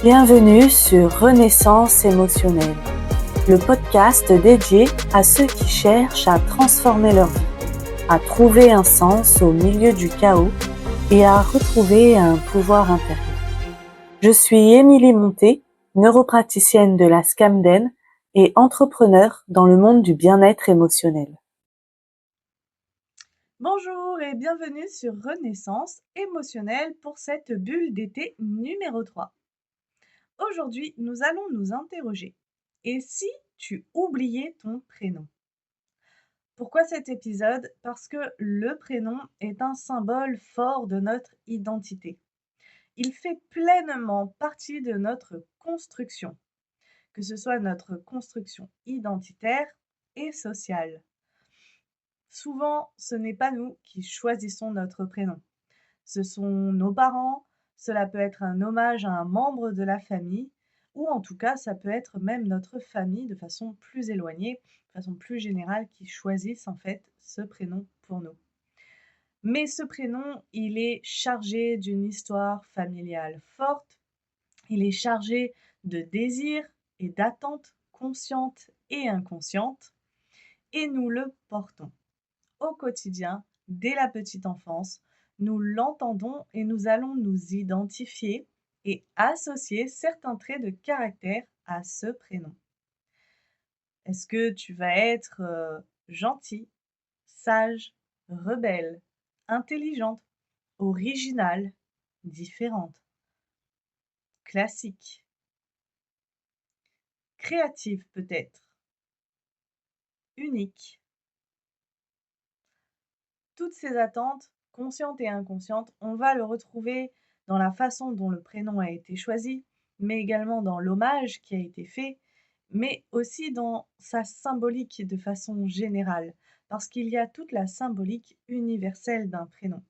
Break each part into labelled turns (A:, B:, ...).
A: Bienvenue sur Renaissance émotionnelle, le podcast dédié à ceux qui cherchent à transformer leur vie, à trouver un sens au milieu du chaos et à retrouver un pouvoir intérieur. Je suis Émilie Monté, neuropraticienne de la Scamden et entrepreneur dans le monde du bien-être émotionnel.
B: Bonjour et bienvenue sur Renaissance émotionnelle pour cette bulle d'été numéro 3. Aujourd'hui, nous allons nous interroger. Et si tu oubliais ton prénom? Pourquoi cet épisode? Parce que le prénom est un symbole fort de notre identité. Il fait pleinement partie de notre construction, que ce soit notre construction identitaire et sociale. Souvent, ce n'est pas nous qui choisissons notre prénom. Ce sont nos parents, cela peut être un hommage à un membre de la famille, ou en tout cas, ça peut être même notre famille de façon plus éloignée, de façon plus générale, qui choisissent en fait ce prénom pour nous. Mais ce prénom, il est chargé d'une histoire familiale forte, il est chargé de désirs et d'attentes conscientes et inconscientes, et nous le portons au quotidien, dès la petite enfance. Nous l'entendons et nous allons nous identifier et associer certains traits de caractère à ce prénom. Est-ce que tu vas être gentil, sage, rebelle, intelligente, originale, différente, classique, créative peut-être, unique? Toutes ces attentes, conscientes et inconscientes, on va le retrouver dans la façon dont le prénom a été choisi, mais également dans l'hommage qui a été fait, mais aussi dans sa symbolique de façon générale, parce qu'il y a toute la symbolique universelle d'un prénom.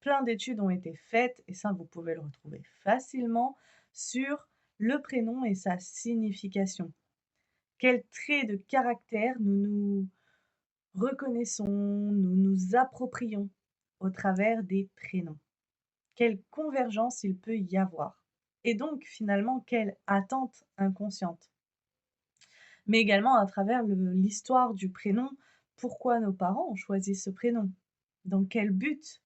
B: Plein d'études ont été faites, et ça vous pouvez le retrouver facilement, sur le prénom et sa signification. Quels traits de caractère nous reconnaissons, nous nous approprions au travers des prénoms. Quelle convergence il peut y avoir. Et donc finalement, quelle attente inconsciente. Mais également à travers l'histoire du prénom, pourquoi nos parents ont choisi ce prénom? Dans quel but?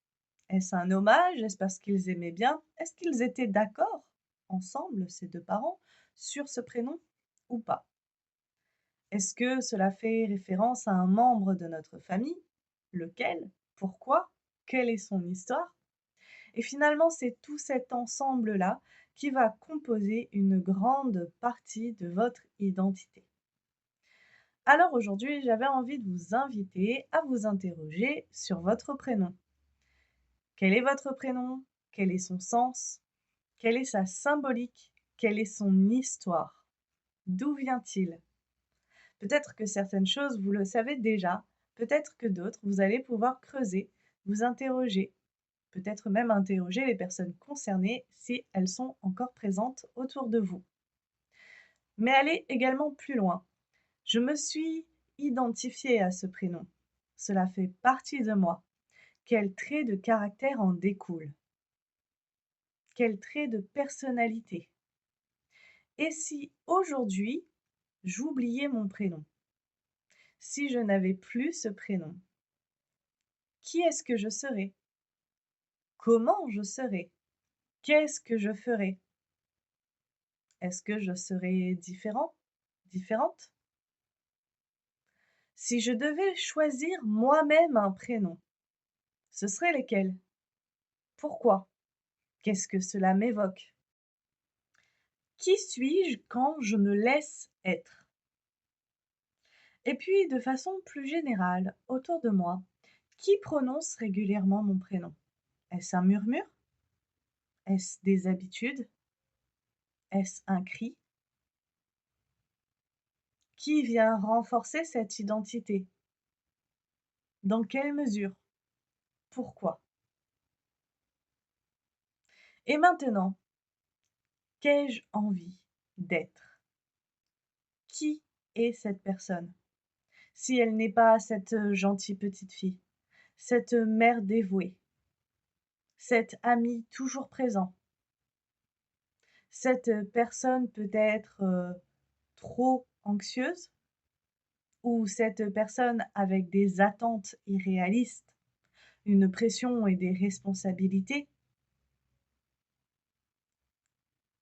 B: Est-ce un hommage? Est-ce parce qu'ils aimaient bien? Est-ce qu'ils étaient d'accord ensemble, ces deux parents, sur ce prénom ou pas? Est-ce que cela fait référence à un membre de notre famille? Lequel? Pourquoi? Quelle est son histoire? Et finalement, c'est tout cet ensemble-là qui va composer une grande partie de votre identité. Alors aujourd'hui, j'avais envie de vous inviter à vous interroger sur votre prénom. Quel est votre prénom? Quel est son sens? Quelle est sa symbolique? Quelle est son histoire? D'où vient-il? Peut-être que certaines choses, vous le savez déjà, peut-être que d'autres, vous allez pouvoir creuser, vous interroger, peut-être même interroger les personnes concernées si elles sont encore présentes autour de vous. Mais allez également plus loin. Je me suis identifiée à ce prénom. Cela fait partie de moi. Quel trait de caractère en découle? Quel trait de personnalité? Et si aujourd'hui, j'oubliais mon prénom? Si je n'avais plus ce prénom, qui est-ce que je serais? Comment je serais? Qu'est-ce que je ferais? Est-ce que je serais différent? Différente? Si je devais choisir moi-même un prénom, ce serait lequel? Pourquoi? Qu'est-ce que cela m'évoque? Qui suis-je quand je me laisse être? Et puis, de façon plus générale, autour de moi, qui prononce régulièrement mon prénom? Est-ce un murmure? Est-ce des habitudes? Est-ce un cri? Qui vient renforcer cette identité? Dans quelle mesure? Pourquoi? Et maintenant, qu'ai-je envie d'être? Qui est cette personne? Si elle n'est pas cette gentille petite fille, cette mère dévouée, cet ami toujours présent, cette personne peut-être trop anxieuse ou cette personne avec des attentes irréalistes, une pression et des responsabilités.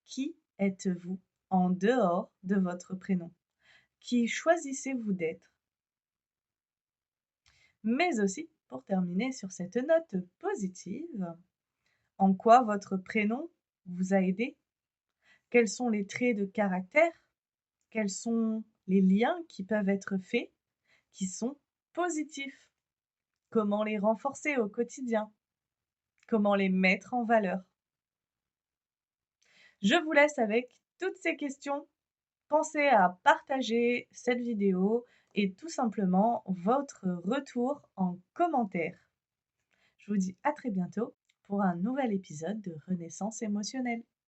B: Qui êtes-vous en dehors de votre prénom? Qui choisissez-vous d'être? Mais aussi, pour terminer sur cette note positive, en quoi votre prénom vous a aidé? Quels sont les traits de caractère? Quels sont les liens qui peuvent être faits, qui sont positifs? Comment les renforcer au quotidien? Comment les mettre en valeur? Je vous laisse avec toutes ces questions. Pensez à partager cette vidéo et tout simplement votre retour en commentaire. Je vous dis à très bientôt pour un nouvel épisode de Renaissance émotionnelle.